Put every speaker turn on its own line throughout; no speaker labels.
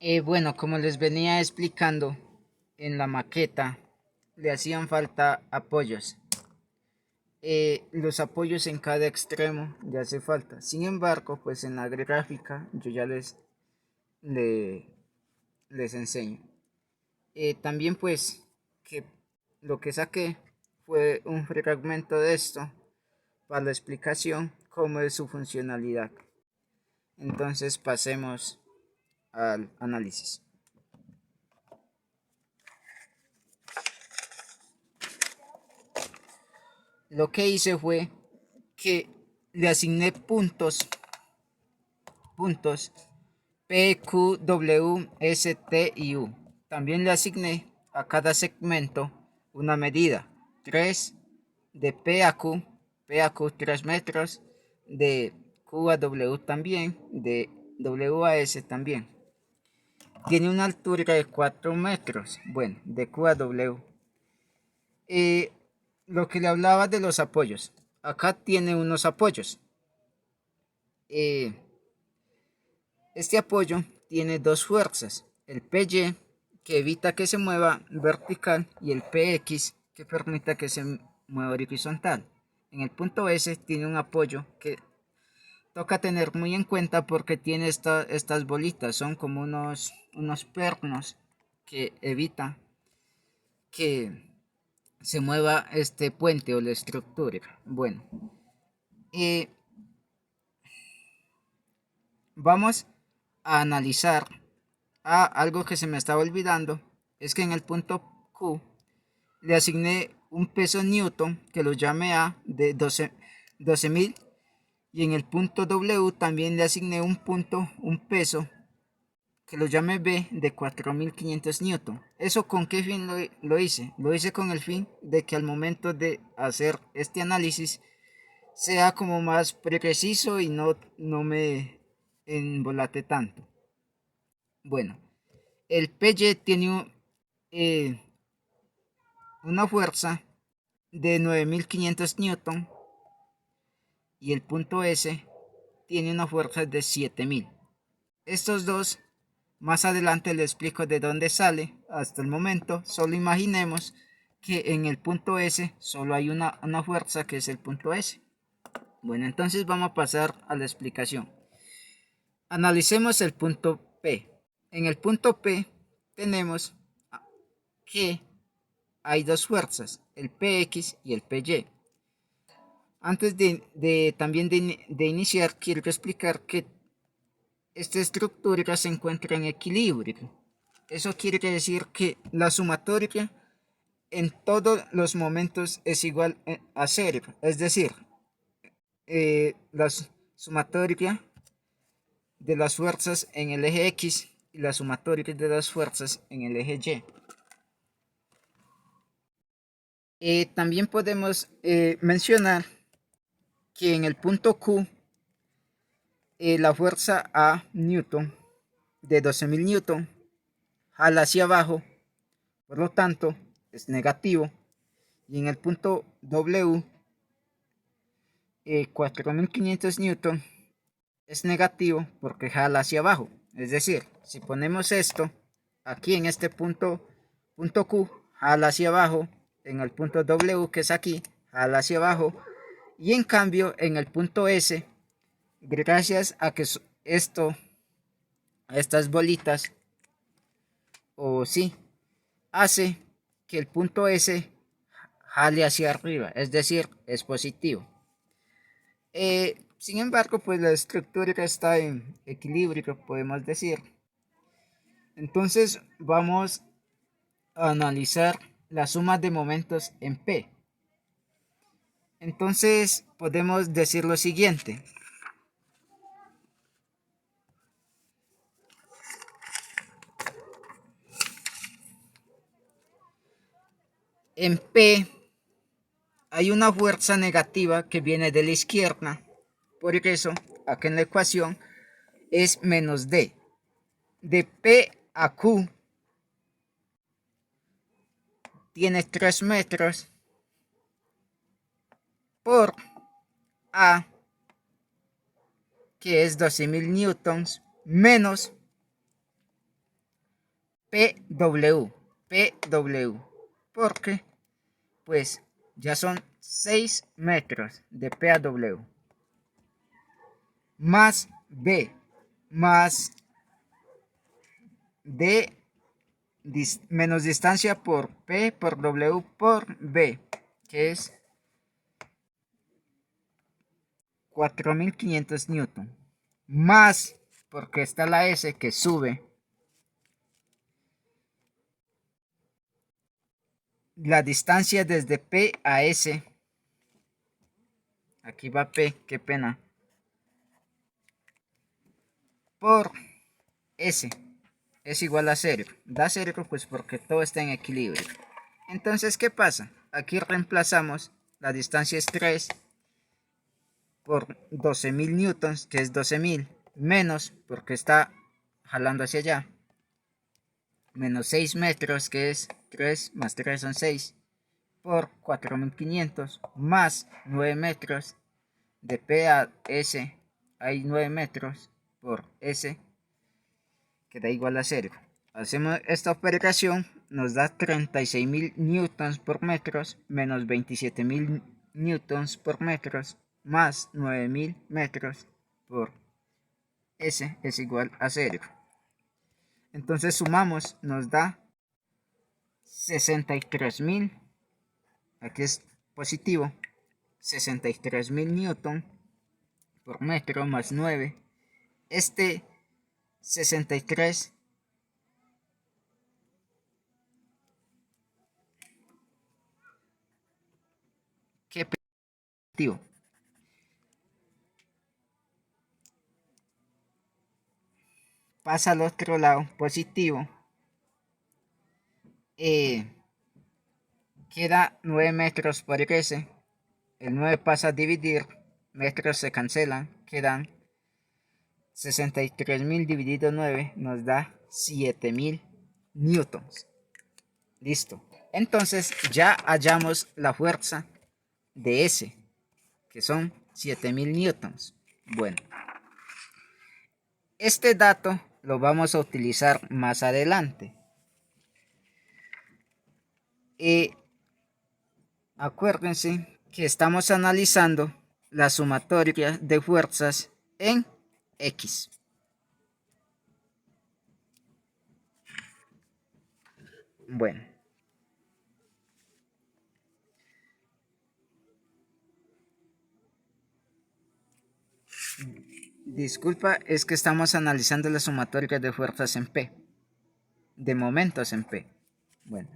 Bueno, como les venía explicando, en la maqueta le hacían falta apoyos. Los apoyos en cada extremo le hace falta. Sin embargo, pues en la gráfica yo ya le- les enseño. También pues que lo que saqué fue un fragmento de esto para la explicación cómo es su funcionalidad. Entonces pasemos al análisis. Lo que hice fue que le asigné puntos P, Q, W, S, T y U. También le asigné a cada segmento una medida, 3 de P a Q 3 metros, de Q a W también, de W a S también. Tiene una altura de 4 metros, bueno, de Q a W. Eh, lo que le hablaba de los apoyos. Acá tiene unos apoyos. Eh, Este apoyo tiene dos fuerzas, el PY que evita que se mueva vertical y el PX que permita que se mueva horizontal. En el punto S tiene un apoyo que toca tener muy en cuenta porque tiene estas bolitas, son como unos pernos que evita que se mueva este puente o la estructura. Bueno, eh, vamos a analizar algo que se me estaba olvidando, es que en el punto Q le asigné un peso newton que lo llame A de 12.000 y en el punto W también le asigné un peso que lo llame B de 4.500 newton. ¿Eso con qué fin lo hice? Lo hice con el fin de que al momento de hacer este análisis sea como más preciso y no me embolate tanto. Bueno, el PY tiene eh, una fuerza de 9.500 newton y el punto S tiene una fuerza de 7.000. Estos dos, más adelante les explico de dónde sale. Hasta el momento, solo imaginemos que en el punto S solo hay una fuerza que es el punto S. Bueno, entonces vamos a pasar a la explicación. Analicemos el punto P. En el punto P tenemos que hay dos fuerzas, el PX y el PY. Antes también de iniciar, quiero explicar que esta estructura se encuentra en equilibrio. Eso quiere decir que la sumatoria en todos los momentos es igual a cero. Es decir, la sumatoria de las fuerzas en el eje X y la sumatoria de las fuerzas en el eje Y. También podemos mencionar que en el punto Q la fuerza A Newton de 12.000 Newton jala hacia abajo, por lo tanto es negativo. Y en el punto W 4.500 Newton es negativo porque jala hacia abajo. Es decir, si ponemos esto aquí en este punto Q, jala hacia abajo. En el punto W que es aquí, jala hacia abajo. Y en cambio en el punto S, gracias a que estas bolitas, o sí, hace que el punto S jale hacia arriba, es decir, es positivo. Sin embargo, pues la estructura está en equilibrio, podemos decir. Entonces vamos a analizar la suma de momentos en P. Entonces podemos decir lo siguiente. En P hay una fuerza negativa que viene de la izquierda. Por eso, acá en la ecuación es menos D. De P a Q tiene 3 metros por A, que es 12.000 newtons, menos PW, porque pues ya son 6 metros de P a W, más B, más D menos distancia por P por W por B, que es 4500 newton, más, porque está la S que sube, la distancia desde P a S, aquí va P, qué pena, por S, es igual a 0. Da 0 pues porque todo está en equilibrio. Entonces, ¿qué pasa? Aquí reemplazamos, la distancia es 3 por 12.000 newtons, que es 12.000, menos, porque está jalando hacia allá, menos 6 metros, que es 3 más 3 son 6, por 4500, más 9 metros, de P a S hay 9 metros, por S, que da igual a 0. Hacemos esta operación, nos da 36.000 newtons por metros, menos 27.000 newtons por metros, más 9.000 metros por S es igual a 0. Entonces sumamos, nos da 63.000, aquí es positivo, 63.000 newton por metro más 9. Este 63 que positivo. Pasa al otro lado, positivo. Queda 9 metros por S. El 9 pasa a dividir, metros se cancelan, quedan 63.000 dividido 9 nos da 7.000 newtons. Listo. Entonces ya hallamos la fuerza de S, que son 7.000 newtons. Bueno, este dato lo vamos a utilizar más adelante. Acuérdense que estamos analizando la sumatoria de fuerzas en X. Bueno. Disculpa, es que estamos analizando la sumatoria de fuerzas en P. De momentos en P. Bueno.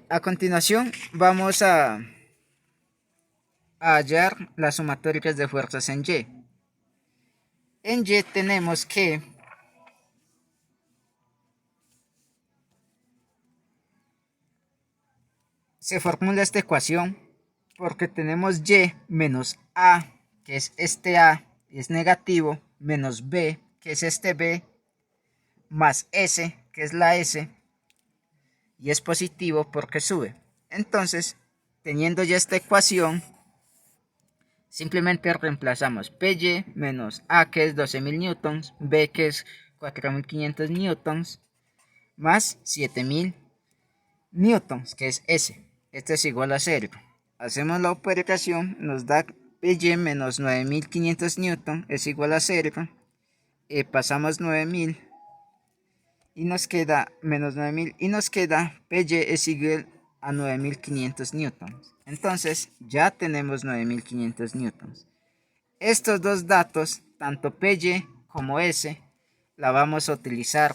A continuación vamos a hallar las sumatorias de fuerzas en Y. En Y tenemos que se formula esta ecuación porque tenemos Y menos A, que es este A, es negativo, menos B, que es este B, más S, que es la S, y es positivo porque sube. Entonces, teniendo ya esta ecuación, simplemente reemplazamos PY menos A, que es 12.000 newtons, B, que es 4.500 newtons, más 7.000 newtons, que es S. Esto es igual a 0. Hacemos la operación, nos da PY menos 9.500 newtons es igual a 0. Pasamos 9.000 y nos queda menos 9.000 y nos queda PY es igual a 9.500 newtons. Entonces ya tenemos 9.500 newtons. Estos dos datos, tanto PY como S, la vamos a utilizar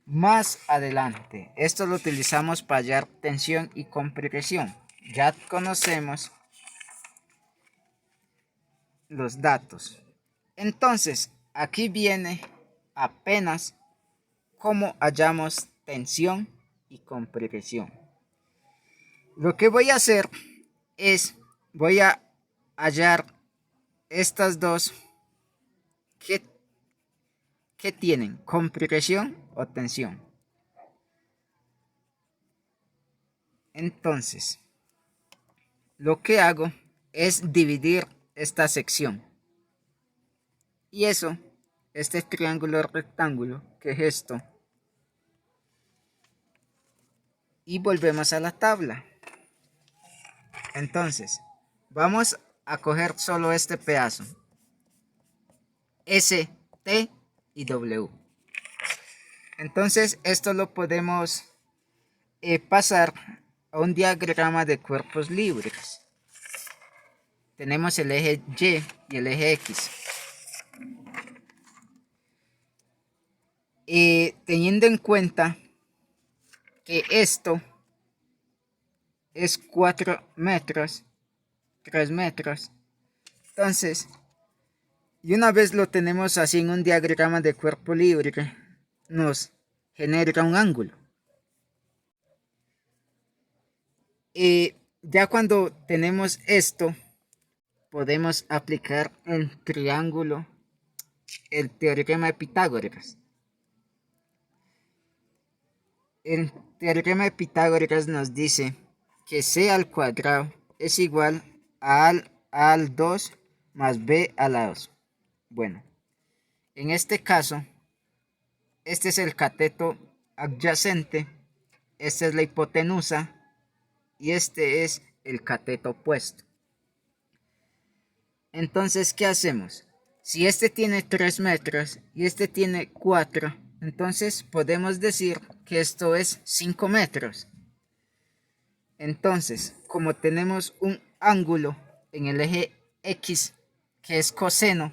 más adelante. Esto lo utilizamos para hallar tensión y compresión. Ya conocemos los datos. Entonces, aquí viene apenas cómo hallamos tensión y compresión. Lo que voy a hacer es, voy a hallar estas dos que tienen compresión o tensión. Entonces, lo que hago es dividir esta sección. Y eso, este triángulo rectángulo, que es esto, y volvemos a la tabla. Entonces, vamos a coger solo este pedazo, S, T y W. Entonces, esto lo podemos pasar a un diagrama de cuerpos libres. Tenemos el eje Y y el eje X. Teniendo en cuenta que esto es 4 metros, 3 metros. Entonces, y una vez lo tenemos así en un diagrama de cuerpo libre, nos genera un ángulo. Ya cuando tenemos esto, podemos aplicar el triángulo, el teorema de Pitágoras. El teorema de Pitágoras nos dice que c al cuadrado es igual a al 2 más b a la 2. Bueno, en este caso, este es el cateto adyacente, esta es la hipotenusa y este es el cateto opuesto. Entonces, ¿qué hacemos? Si este tiene 3 metros y este tiene 4, entonces podemos decir que esto es 5 metros. Entonces, como tenemos un ángulo en el eje X que es coseno,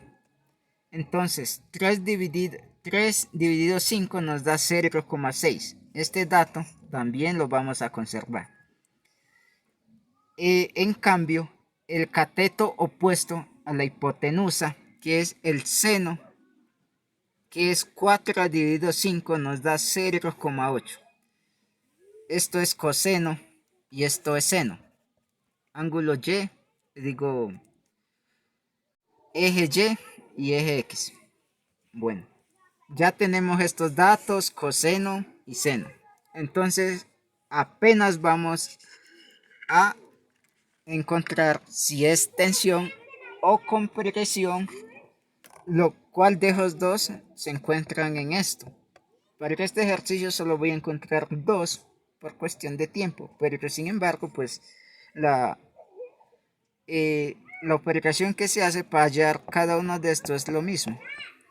entonces 3 dividido 5 nos da 0,6. Este dato también lo vamos a conservar. En cambio, el cateto opuesto a la hipotenusa, que es el seno, que es 4 dividido 5, nos da 0,8. Esto es coseno y esto es seno. Ángulo Y, digo, eje Y y eje X. Bueno, ya tenemos estos datos, coseno y seno. Entonces, apenas vamos a encontrar si es tensión o compresión, lo cual de los dos se encuentran en esto. Para este ejercicio solo voy a encontrar dos por cuestión de tiempo, pero sin embargo, pues la operación que se hace para hallar cada uno de estos es lo mismo,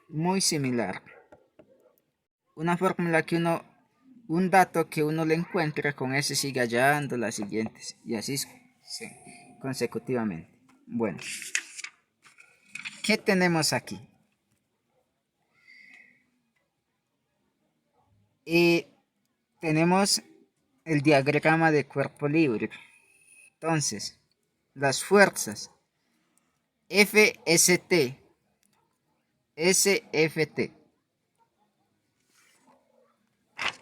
muy similar. Una fórmula que un dato que uno le encuentra, con ese sigue hallando las siguientes y así sí, consecutivamente. Bueno, ¿qué tenemos aquí? Tenemos el diagrama de cuerpo libre. Entonces, las fuerzas FST, SFT.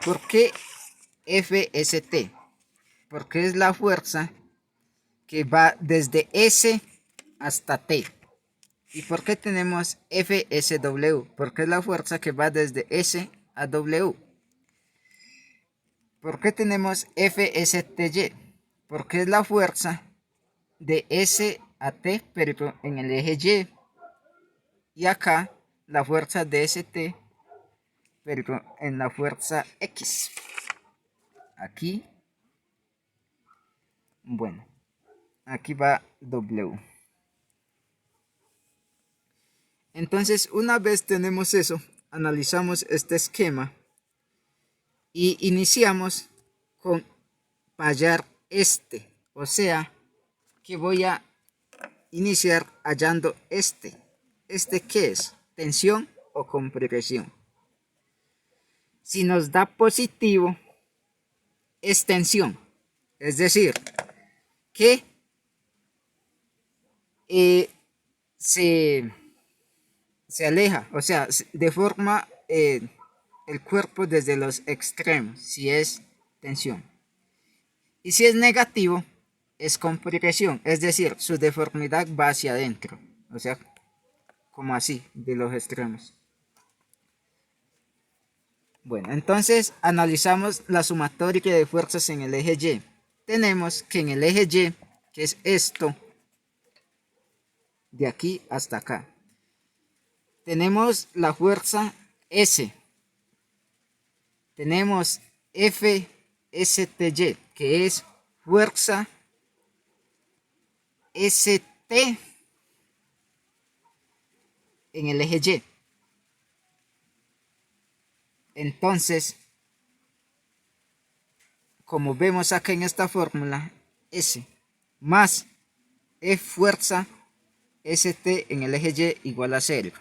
¿Por qué FST? Porque es la fuerza que va desde S hasta T. ¿Y por qué tenemos FSW? Porque es la fuerza que va desde S a W. ¿Por qué tenemos FSTY? Porque es la fuerza de S a T, pero en el eje Y. Y acá la fuerza de ST, pero en la fuerza X. Aquí, bueno, aquí va W. Entonces, una vez tenemos eso, analizamos este esquema y iniciamos con hallar este. O sea, que voy a iniciar hallando este. ¿Este qué es? ¿Tensión o compresión? Si nos da positivo, es tensión. Es decir, que se aleja, o sea, deforma el cuerpo desde los extremos, si es tensión. Y si es negativo, es compresión, es decir, su deformidad va hacia adentro, o sea, como así, de los extremos. Bueno, entonces analizamos la sumatoria de fuerzas en el eje Y. Tenemos que en el eje Y, que es esto, de aquí hasta acá, tenemos la fuerza S. Tenemos F STY, que es fuerza ST en el eje Y. Entonces, como vemos acá en esta fórmula, S más E fuerza ST en el eje Y igual a 0.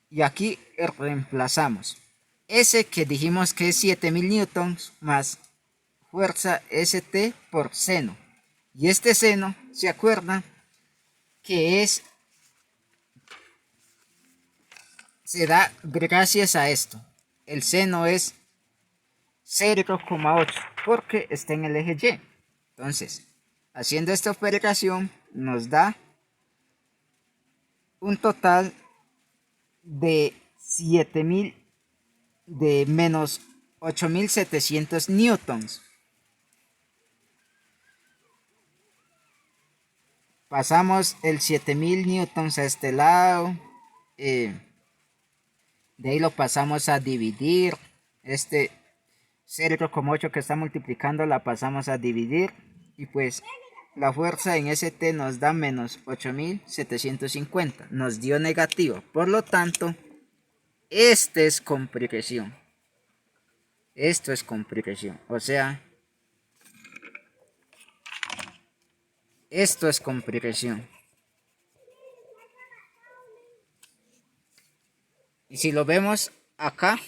Y aquí reemplazamos S, que dijimos que es 7000 newtons, más fuerza ST por seno. Y este seno, ¿se acuerdan? Que se da gracias a esto. El seno es 0,8 porque está en el eje Y. Entonces, haciendo esta operación nos da un total de 7000 de menos 8700 newtons. Pasamos el 7000 newtons a este lado. De ahí lo pasamos a dividir. Este 0,8 que está multiplicando la pasamos a dividir. Y pues la fuerza en ST nos da menos 8750. Nos dio negativo. Por lo tanto, este es compresión. Esto es compresión. O sea, esto es compresión. Y si lo vemos acá,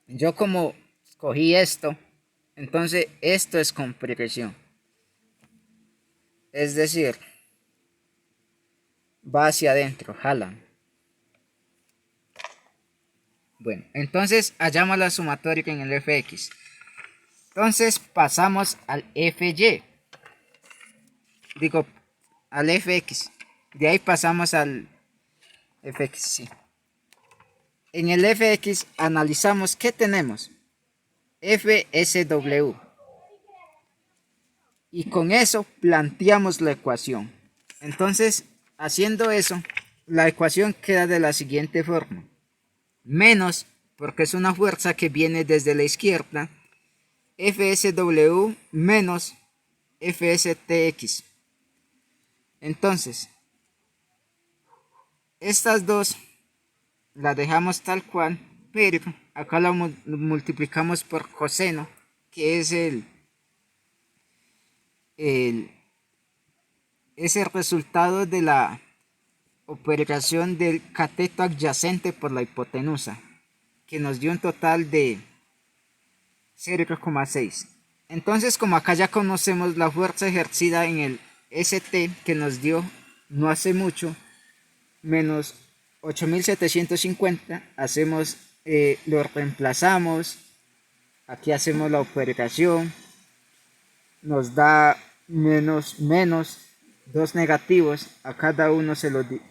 yo como escogí esto, entonces esto es compresión. Es decir, va hacia adentro, jalan. Bueno, entonces hallamos la sumatoria en el Fx. Entonces pasamos al Fy. Digo, al Fx. De ahí pasamos al Fx, sí. En el Fx analizamos qué tenemos. FSW. Y con eso planteamos la ecuación. Entonces, haciendo eso, la ecuación queda de la siguiente forma. Menos, porque es una fuerza que viene desde la izquierda, FSW menos FSTX. Entonces, estas dos las dejamos tal cual, pero acá la multiplicamos por coseno, que es el resultado de la operación del cateto adyacente por la hipotenusa, que nos dio un total de 0,6. Entonces, como acá ya conocemos la fuerza ejercida en el ST que nos dio no hace mucho, menos 8750, hacemos, lo reemplazamos, aquí hacemos la operación, nos da menos, dos negativos, a cada uno se le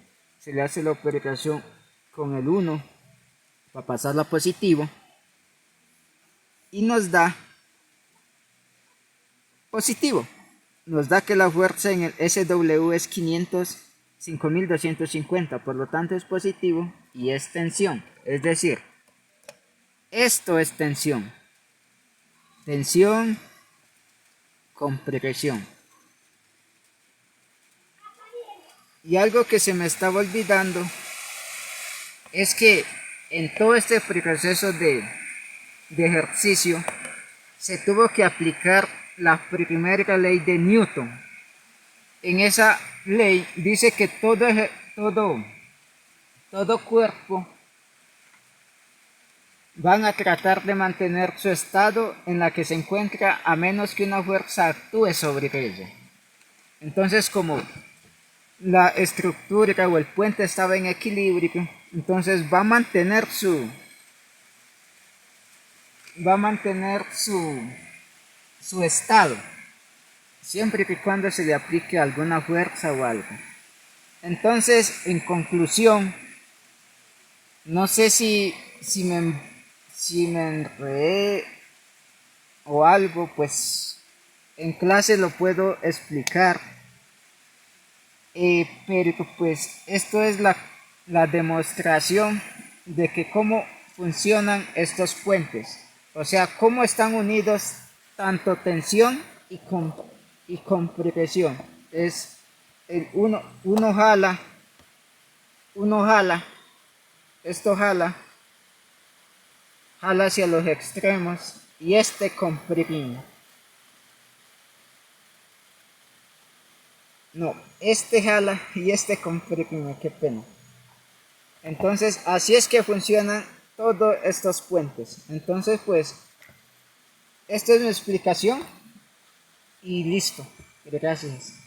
hace la operación con el 1 para pasarlo a positivo y nos da positivo. Nos da que la fuerza en el SW es 5250, por lo tanto es positivo y es tensión. Es decir, esto es tensión. Tensión con presión. Y algo que se me estaba olvidando es que en todo este proceso de ejercicio se tuvo que aplicar la primera ley de Newton. En esa ley dice que todo cuerpo van a tratar de mantener su estado en la que se encuentra a menos que una fuerza actúe sobre ella. Entonces, como la estructura o el puente estaba en equilibrio, entonces va a mantener su estado, siempre y cuando se le aplique alguna fuerza o algo. Entonces, en conclusión, no sé si me enredé o algo, pues en clase lo puedo explicar. Pero pues esto es la demostración de que cómo funcionan estos puentes. O sea, cómo están unidos tanto tensión y compresión. Es uno jala, esto jala hacia los extremos y este comprime. No, este jala y este comprime, qué pena. Entonces, así es que funcionan todos estos puentes. Entonces, pues, esta es mi explicación y listo. Gracias.